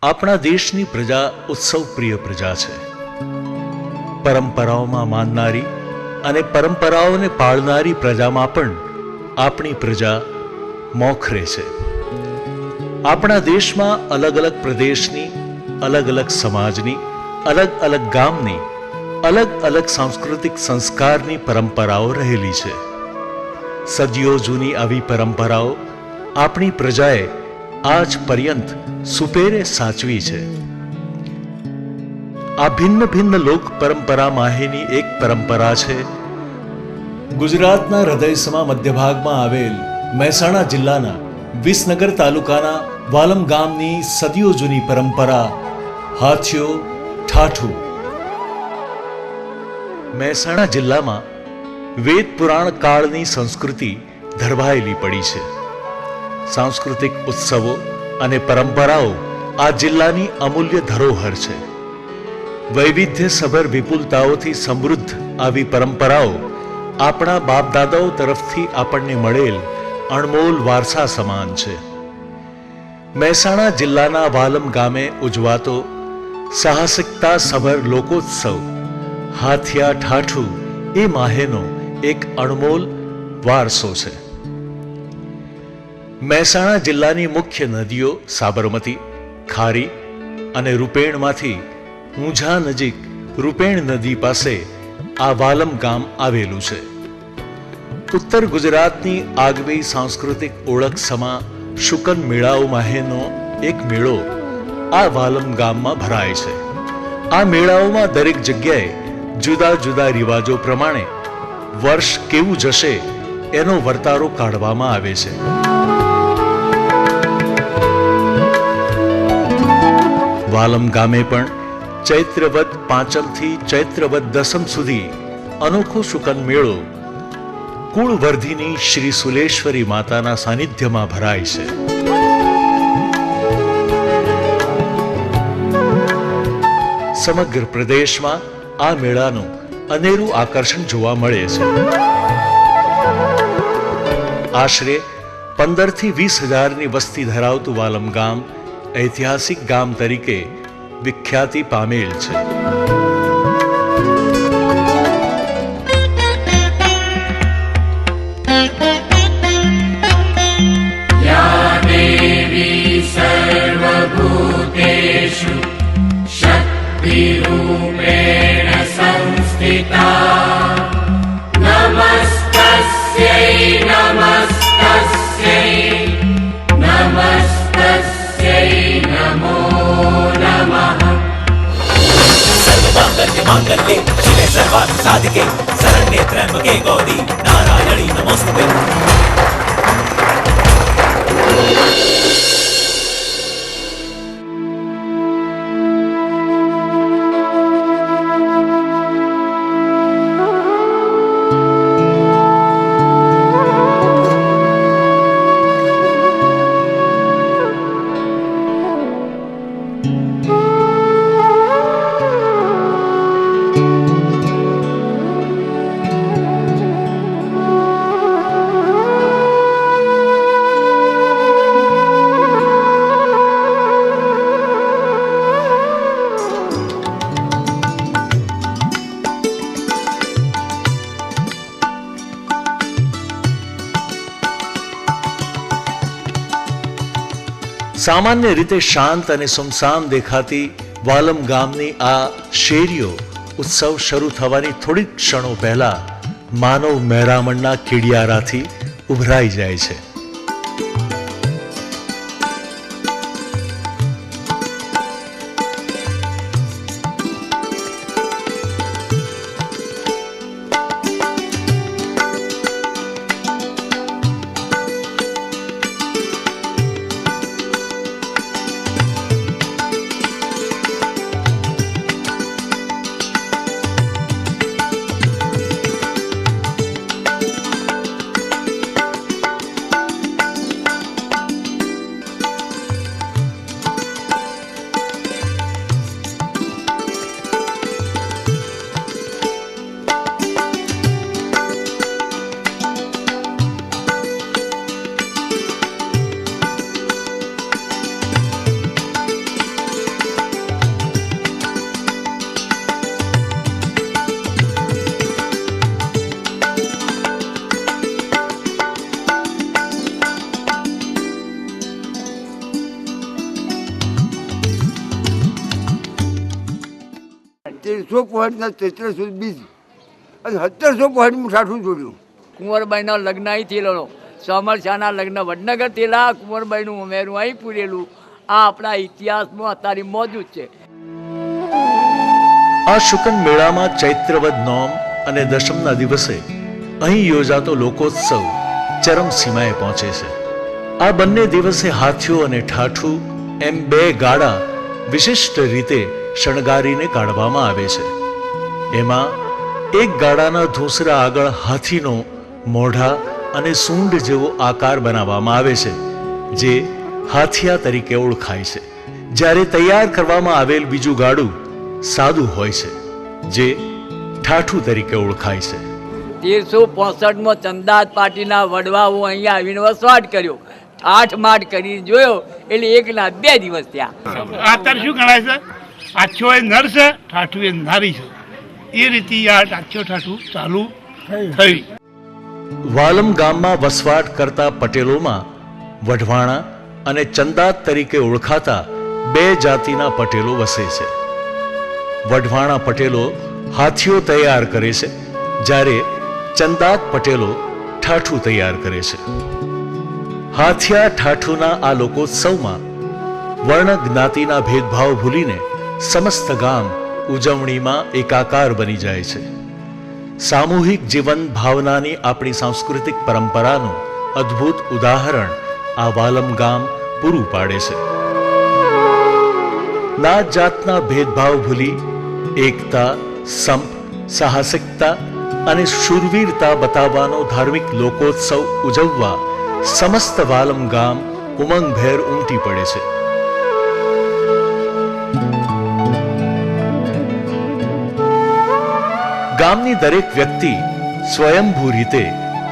આપણા દેશની પ્રજા ઉત્સવ પ્રિય પ્રજા છે. પરંપરાઓમાં માનનારી અને પરંપરાઓને પાળનારી પ્રજામાં પણ આપણી પ્રજા મોખરે છે. આપણા દેશમાં અલગ અલગ પ્રદેશની, અલગ અલગ સમાજની, અલગ અલગ ગામની, અલગ અલગ સાંસ્કૃતિક સંસ્કારની પરંપરાઓ રહેલી છે. સદીઓ જૂની આવી પરંપરાઓ આપણી પ્રજાએ આજ પર્યંત સુપેરે સાચવી છે. આ ભિન્ન ભિન્ન લોક પરંપરા માહેની એક પરંપરા છે ગુજરાતના હૃદયસમા મધ્ય ભાગમાં આવેલ મહેસાણા જિલ્લાના વિસનગર તાલુકાના વાલમ ગામની સદીઓ જૂની પરંપરા હાથીઓ ઠાઠું. મહેસાણા જિલ્લામાં વેદ પુરાણ કાળની સંસ્કૃતિ ધરવાયેલી પડી છે. સાંસ્કૃતિક ઉત્સવો અને પરંપરાઓ આ જિલ્લાની અમૂલ્ય ધરોહર છે. વૈવિધ્યસભર વિપુલતાઓથી સમૃદ્ધ આવી પરંપરાઓ આપણા બાપદાદાઓ તરફથી આપણને મળેલ અણમોલ વારસા સમાન છે. મહેસાણા જિલ્લાના વાલમ ગામે ઉજવાતો સાહસિકતા સભર લોકોત્સવ હાથિયા ઠાઠું એ માહેનો એક અણમોલ વારસો છે. મહેસાણા જિલ્લાની મુખ્ય નદીઓ સાબરમતી, ખારી અને રૂપેણમાંથી ઊંઝા નજીક રૂપેણ નદી પાસે આ વાલમ ગામ આવેલું છે. ઉત્તર ગુજરાતની આગવી સાંસ્કૃતિક ઓળખ સમા શુકન મેળાઓ માહેનો એક મેળો આ વાલમ ગામમાં ભરાય છે. આ મેળાઓમાં દરેક જગ્યાએ જુદા જુદા રિવાજો પ્રમાણે વર્ષ કેવું જશે એનો વર્તારો કાઢવામાં આવે છે. વાલમ ગામે પણ ચૈત્રવદ પાંચમથી ચૈત્રવદ દસમ સુધી અનોખો શુકન મેળો કુળવર્ધિની શ્રી સુલેશ્વરી માતાના સાનિધ્યમાં ભરાય છે. સમગ્ર પ્રદેશમાં આ મેળાનું અનેરું આકર્ષણ જોવા મળે છે. આશરે 15 થી 20 હજારની વસ્તી ધરાવતું વાલમ ગામ ઐતિહાસિક ગામ તરીકે વિખ્યાતિ પામેલ છે. યા દેવી સર્વભૂતેષુ શક્તિરૂપેણ સંસ્થિતા નમસ્તસ્યૈ નમસ્તસ્યૈ નમસ્તસ્યૈ નમો નમઃ. સર્વમાંગલ્ય માંગલ્યે શિવે સર્વાર્થ સાધિકે શરણ્યે ત્ર્યંબકે ગૌરી નારાયણી નમોસ્તુતે. સામાન્ય રીતે શાંત અને સુમસામ દેખાતી વાલમ ગામની આ શેરીઓ ઉત્સવ શરૂ થવાની થોડીક ક્ષણો પહેલા માનવ મહેરામણના કીડિયારાથી ઉભરાઈ જાય છે. 1300 પોઈન્ટના 3300 બીજ અને 1700 પોઈન્ટનું ઠાઠું જોડ્યું. કુંવરબાઈના લગ્ન અહીં થયેલો, સોમરશાહના લગ્ન વડનગર થયેલા, કુંવરબાઈનું ઉમેરું અહીં પૂરેલું. આ આપણા ઇતિહાસમાં અત્યારે મોજૂદ છે. આ શુકન મેળામાં ચૈત્રવદ નોમ અને દશમના દિવસે અહીં યોજાતો લોકોત્સવ ચરમસીમાએ પહોંચે છે. આ બંને દિવસે હાથીઓ અને ઠાઠું એમ બે ગાડા વિશિષ્ટ રીતે શણગારીને કાઢવામાં આવે છે. એમાં એક ગાડાના ધૂસરા આગળ હાથીનો મોઢા અને સૂંઢ જેવો આકાર બનાવવામાં આવે છે, જે હાથિયા તરીકે ઓળખાય છે. જ્યારે તૈયાર કરવામાં આવેલ બીજું ગાડું સાદું હોય છે, જે ઠાઠું તરીકે ઓળખાય છે. 1365માં ચંદાદ પાર્ટીના વડવાઓ અહીંયા આવીને વસવાટ કર્યો. 8 માઠ કરી જોયો એટલે 1 ના 2 દિવસ થયા. અત્યારે શું ગણાય છે? આછો એ નર છે, ઠાઠું એ નારી છે. એ રીતે આ આછો ઠાઠું ચાલુ થયું. વાલમ ગામમાં વસવાટ કરતા પટેલોમાં વઢવાણા અને ચંદાદ તરીકે ઓળખાતા બે જાતિના પટેલો વસે છે. વઢવાણા પટેલો હાથીઓ તૈયાર કરે છે, જ્યારે ચંદાદ પટેલો ઠાઠું તૈયાર કરે છે. હાથિયા ઠાઠુના આ લોકોત્સવમાં વર્ણ જ્ઞાતિના ભેદભાવ ભૂલીને સમસ્ત ગામ ઉજવણીમાં એકાકાર બની જાય છે. સામૂહિક જીવન ભાવનાની આપણી સાંસ્કૃતિક પરંપરાનું અદ્ભુત ઉદાહરણ આ વાલમ ગામ પૂરું પાડે છે. નાત જાતના ભેદભાવ ભૂલી એકતા, સંપ, સાહસિકતા અને શૂરવીરતા બતાવવાનો ધાર્મિક લોકોત્સવ ઉજવવા સમસ્ત વાલમ ગામ ઉમંગભેર ઉમટી પડે છે. ગામની દરેક વ્યક્તિ સ્વયંભૂ રીતે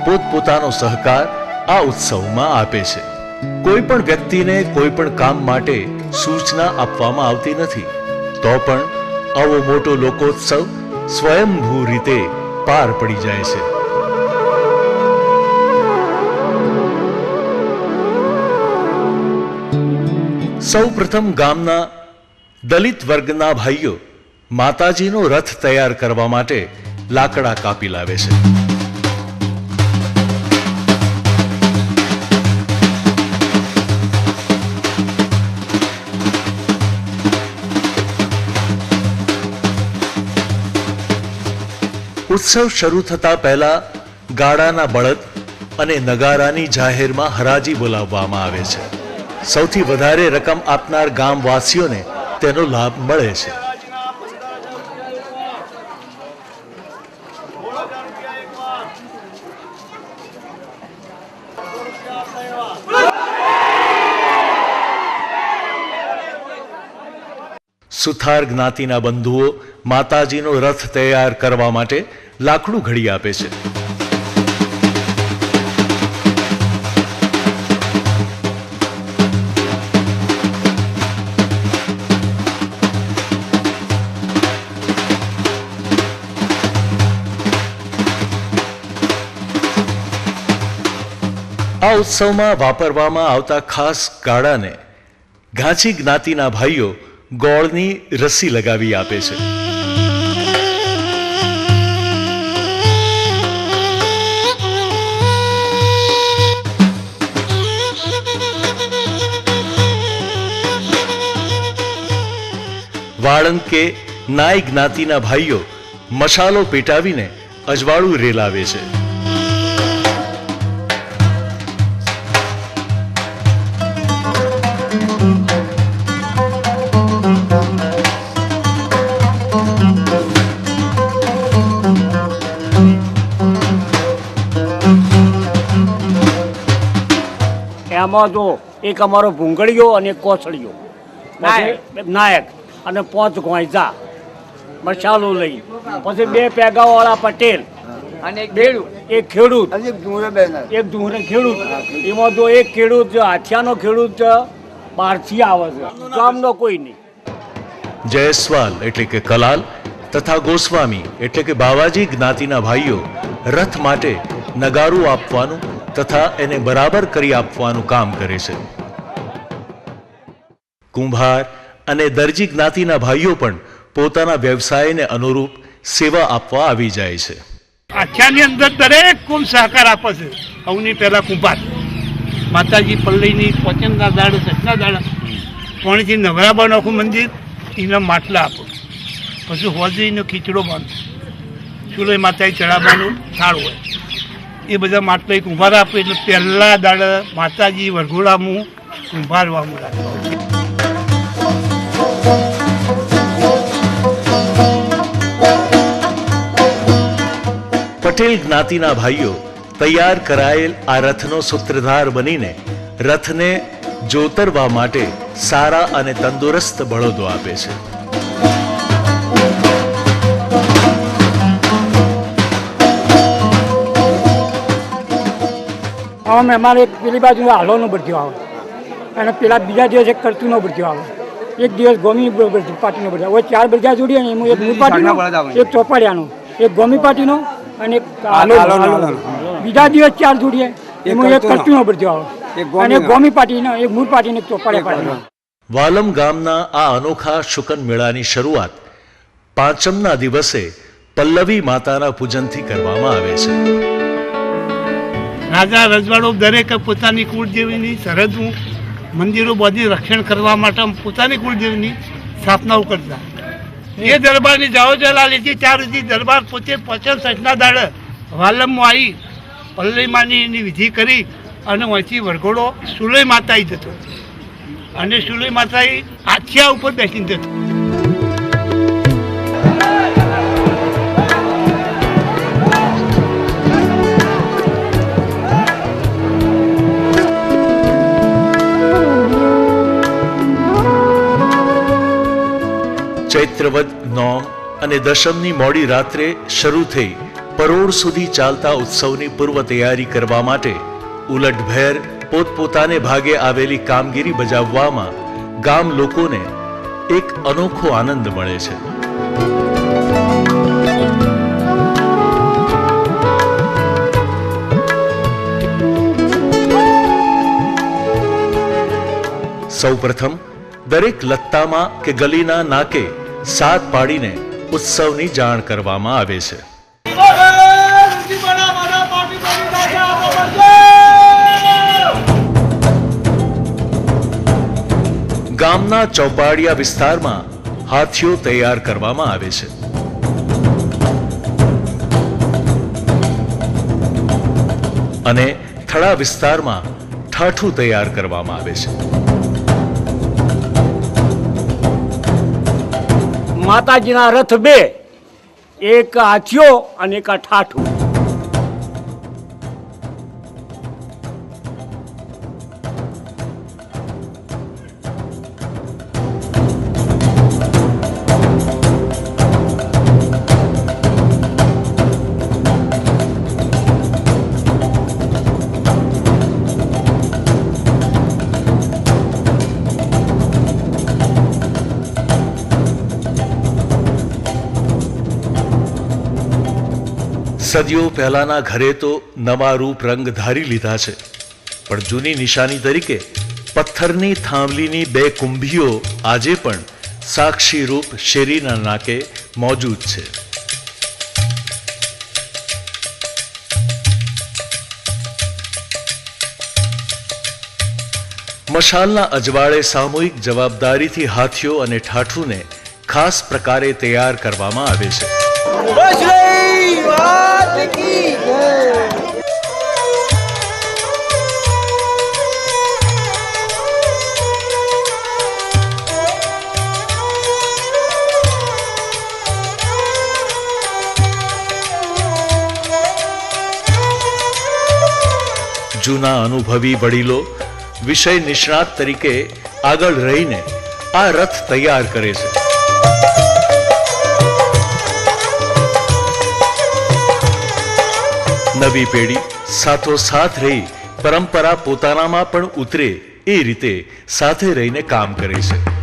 પોતપોતાનો સહકાર આ ઉત્સવમાં આપે છે. કોઈ પણ વ્યક્તિને કોઈ પણ કામ માટે સૂચના આપવામાં આવતી નથી, તો પણ આવો મોટો લોકોત્સવ સ્વયંભૂ રીતે પાર પડી જાય છે. સૌ પ્રથમ ગામના દલિત વર્ગના ભાઈઓ માતાજીનો રથ તૈયાર કરવા માટે લાકડા કાપી લાવે છે. ઉત્સવ શરૂ થતા પહેલા ગાડાના બળદ અને નગારાની જાહેરમાં હરાજી બોલાવવામાં આવે છે. સૌથી વધારે રકમ આપનાર ગામવાસીઓને તેનો લાભ મળે છે. સુથાર જ્ઞાતિના બંધુઓ માતાજીનો રથ તૈયાર કરવા માટે લાકડું ઘડી આપે છે. આ ઉત્સવમાં વાપરવામાં આવતા ખાસ ગાડાને ઘાંચી જ્ઞાતિના ભાઈઓ ગોળની રસ્સી લગાવી આપે છે. વાળંદ કે નાય જ્ઞાતિના ભાઈઓ મસાલો પેટાવીને અજવાળું રેલાવે છે. એમાં જો એક અમારો ભૂંગળીયો અને એક કોસળીયો નાયક અને 5 ગોંયજા મસાલો લઈ, પછી 2 પેગાવાળા પટેલ અને એક ખેડૂત અને એક ધૂળે બેનર. એક ધૂરે ખેડૂત. એમાં જો એક ખેડૂત હાથિયાનો ખેડૂત બહારથી આવે છે, ગામનો કોઈ નહીં. જયસ્વાલ એટલે કે કલાલ તથા ગોસ્વામી એટલે કે બાવાજી જ્ઞાતિના ભાઈઓ રથ માટે નગારું આપવાનું તથા એને બરાબર કરી આપવાનું કામ કરે છે. કુંભાર અને દરજી જ્ઞાતિના ભાઈઓ પણ પોતાના વ્યવસાયને અનુરૂપ સેવા આપવા આવી જાય છે. આખ્યાની અંદર દરેક કુંભ સહકાર આપે છે. સૌની પહેલાં કુંભાર માતાજી પલ્લીની પોચમના દાડા સચના દાડા પાણીથી નવરાબાનું આખું મંદિર એના માટલા આપો, પછી હોજરીનો ખીચડો બાંધો, ચૂલો માતાજી ચડાવવાનું થાળ હોય, એ બધા માટલા એક કુંભાર આપે. એટલે પહેલા દાડા માતાજી વરઘોડામાં કુંભારવામાં રાખે. પટેલ જ્ઞાતિના ભાઈઓ તૈયાર કરાયેલ આ રથનો સૂત્રધાર બનીને રથને જોતરવા માટે સારા અને તંદુરસ્ત બળદો આપે છે. અમે અમારે પેલી બાજુ હાલોનો ભરતીઓ આવે અને પેલા બીજા દિવસે કરતુનો ભરતીઓ આવે, એક દિવસ ગોમી પાર્ટીનો ભરતીઓ આવે. 4 બરજા જોડીએ ને એમાં એક મૂળ પાર્ટીનો, એક ચોપાડિયાનો, એક ગોમી પાર્ટીનો અને એક હાલો. બીજા દિવસ 4 જોડીએ એમાં એક કરતુનો ભરતીઓ આવે અને એક ગોમી પાર્ટીનો, એક મૂળ પાર્ટીનો, એક ચોપાડિયા પાર્ટીનો. વાલમ ગામના આ અનોખા શુકન મેળાની શરૂઆત પાંચમના દિવસે પલ્લવી માતાના પૂજનથી કરવામાં આવે છે. રાજા રજવાડો દરેક પોતાની કુળદેવીની સરહદનું મંદિરો બધી રક્ષણ કરવા માટે પોતાની કુળદેવીની સ્થાપનાઓ કરતા. એ દરબારની જાઓ જલા લીધી ત્યાર સુધી દરબાર પોતે 65ના દાડે વાલમમાં આવી પલ્લીમાની એની વિધિ કરી અને અહીંથી વરઘોડો સુલય માતાઈ જતો અને સુલય માતાઈ આથિયા ઉપર બેસીને જતો. ચૈત્રવદ નોમ અને દશમની મોડી રાત્રે શરૂ થઈ પરોઢ સુધી ચાલતા ઉત્સવની પૂર્વ તૈયારી કરવા માટે ઉલટભેર પોતપોતાને ભાગે આવેલી કામગીરી બજાવવામાં ગામ લોકોને એક અનોખો આનંદ મળે છે. સૌપ્રથમ દરેક લત્તામાં કે ગલીના નાકે સાત પાડીને ઉત્સવની જાણ કરવામાં આવે છે. ગામના ચોપાડિયા વિસ્તારમાં હાથીઓ તૈયાર કરવામાં આવે છે. અને થડા વિસ્તારમાં ઠાઠું તૈયાર કરવામાં આવે છે. માતાજીના રથ 2, એક હાથીઓ અને એક ઠાઠું. સદીઓ પહેલાના ઘરે તો નવા રૂપ રંગ ધારી લીધા છે, પણ જૂની નિશાની તરીકે પથ્થરની થાંભલીની 2 કુંભીઓ આજે પણ સાક્ષી રૂપ શેરીના નાકે મોજૂદ છે. મશાલના અજવાળે સામૂહિક જવાબદારીથી હાથીઓ અને ઠાઠુને ખાસ પ્રકારે તૈયાર કરવામાં આવે છે. જૂના અનુભવી વડીલો વિષય નિષ્ણાત તરીકે આગળ રહીને આ રથ તૈયાર કરે છે. નવી પેઢી સાથોસાથ રહી પરંપરા પોતાનામાં પણ ઉતરે એ રીતે સાથે રહીને કામ કરે છે.